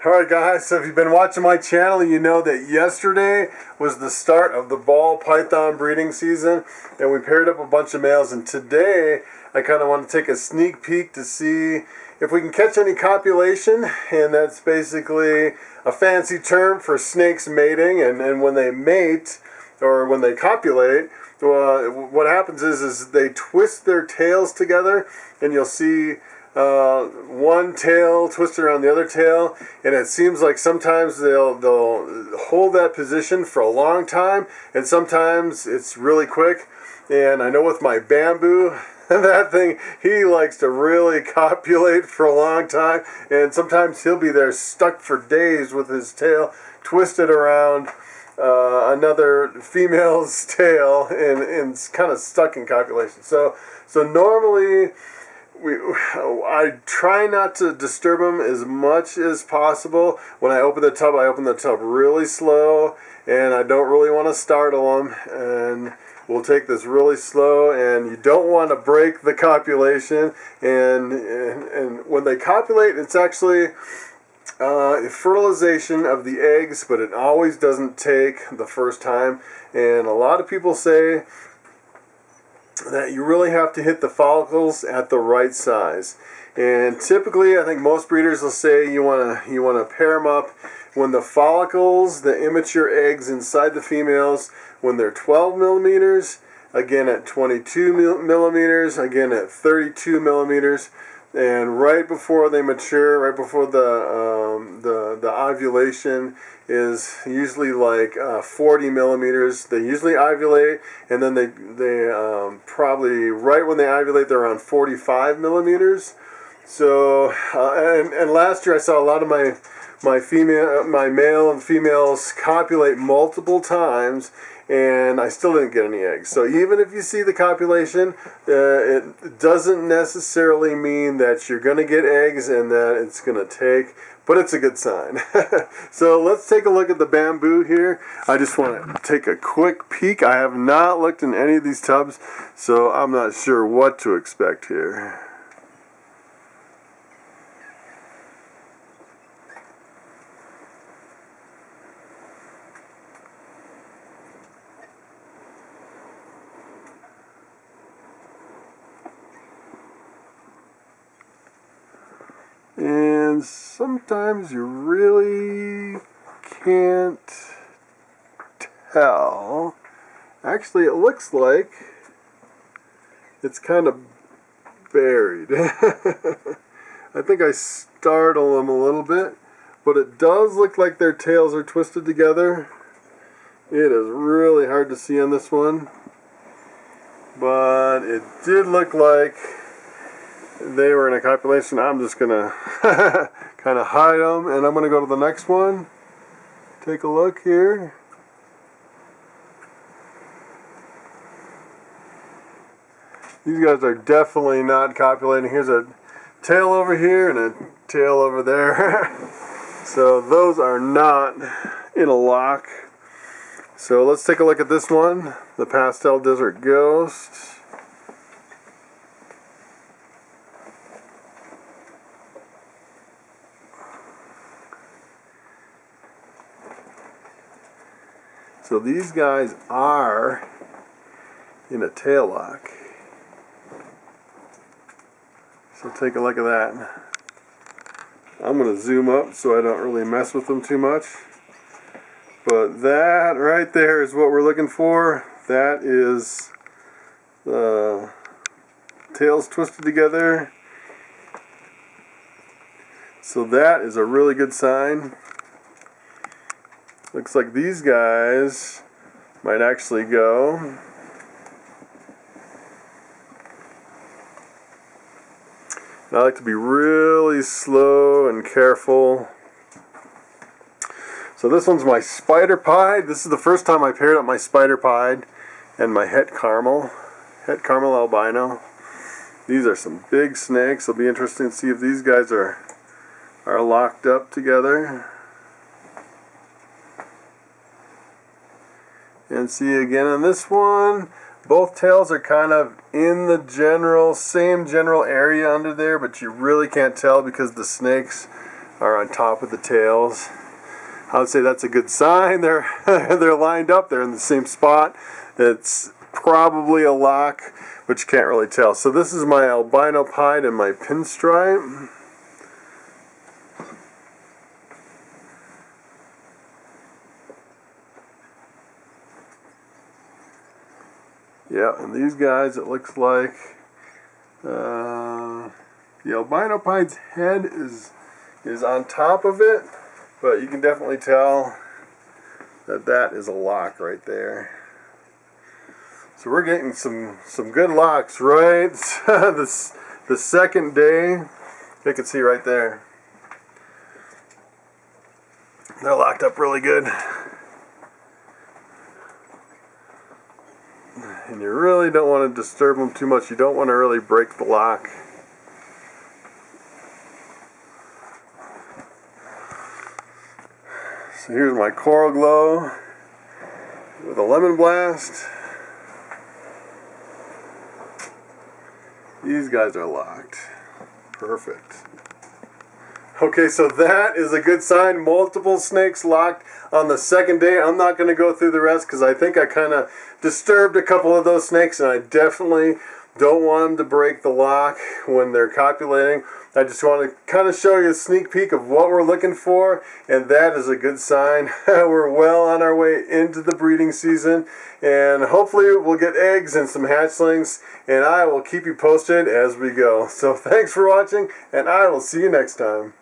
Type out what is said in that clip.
Alright guys, so if you've been watching my channel, you know that yesterday was the start of the ball python breeding season, and we paired up a bunch of males, and today I kind of want to take a sneak peek to see if we can catch any copulation, and that's basically a fancy term for snakes mating, and when they mate, or when they copulate, what happens is they twist their tails together, and you'll see one tail twisted around the other tail, and it seems like sometimes they'll hold that position for a long time, and sometimes it's really quick. And I know with my bamboo, that thing, he likes to really copulate for a long time, and sometimes he'll be there stuck for days with his tail twisted around another female's tail, and kind of stuck in copulation. So normally I try not to disturb them as much as possible. When I open the tub really slow, and I don't really want to startle them, and we'll take this really slow, and you don't want to break the copulation, and when they copulate, it's actually fertilization of the eggs, but it always doesn't take the first time, and a lot of people say that you really have to hit the follicles at the right size. And typically, I think most breeders will say you want to pair them up when the follicles, the immature eggs inside the females, when they're 12 millimeters, again at 22 millimeters, again at 32 millimeters, and right before they mature, right before the ovulation is usually like 40 millimeters. They usually ovulate, and then they probably right when they ovulate, they're around 45 millimeters. So and last year I saw a lot of my male and females copulate multiple times, and I still didn't get any eggs. So even if you see the copulation, it doesn't necessarily mean that you're going to get eggs and that it's going to take, but it's a good sign. So let's take a look at the bamboo here. I just want to take a quick peek. I have not looked in any of these tubs, so I'm not sure what to expect here. And sometimes you really can't tell. Actually, it looks like it's kind of buried. I think I startle them a little bit, but it does look like their tails are twisted together. It is really hard to see on this one, but it did look like they were in a copulation. I'm just gonna kind of hide them, and I'm gonna go to the next one. Take a look here. These guys are definitely not copulating. Here's a tail over here and a tail over there. So those are not in a lock. So let's take a look at this one, the Pastel Desert Ghost. So these guys are in a tail lock. So take a look at that. I'm going to zoom up so I don't really mess with them too much. But that right there is what we're looking for. That is the tails twisted together. So that is a really good sign. Looks like these guys might actually go. And I like to be really slow and careful. So this one's my spider pied. This is the first time I paired up my spider pied and my het caramel albino. These are some big snakes. It'll be interesting to see if these guys are locked up together. And see again on this one, both tails are kind of in the same general area under there, but you really can't tell because the snakes are on top of the tails. I would say that's a good sign. They're they're lined up. They're in the same spot. It's probably a lock, but you can't really tell. So this is my albino pied and my pinstripe. Yeah, and these guys, it looks like the albino pied's head is on top of it, but you can definitely tell that that is a lock right there. So we're getting some good locks, right? the second day, you can see right there. They're locked up really good. And you really don't want to disturb them too much. You don't want to really break the lock. So here's my Coral Glow with a Lemon Blast. These guys are locked. Perfect. Okay, so that is a good sign. Multiple snakes locked on the second day. I'm not going to go through the rest because I think I kind of disturbed a couple of those snakes, and I definitely don't want them to break the lock when they're copulating. I just want to kind of show you a sneak peek of what we're looking for, and that is a good sign. We're well on our way into the breeding season, and hopefully we'll get eggs and some hatchlings, and I will keep you posted as we go. So thanks for watching, and I will see you next time.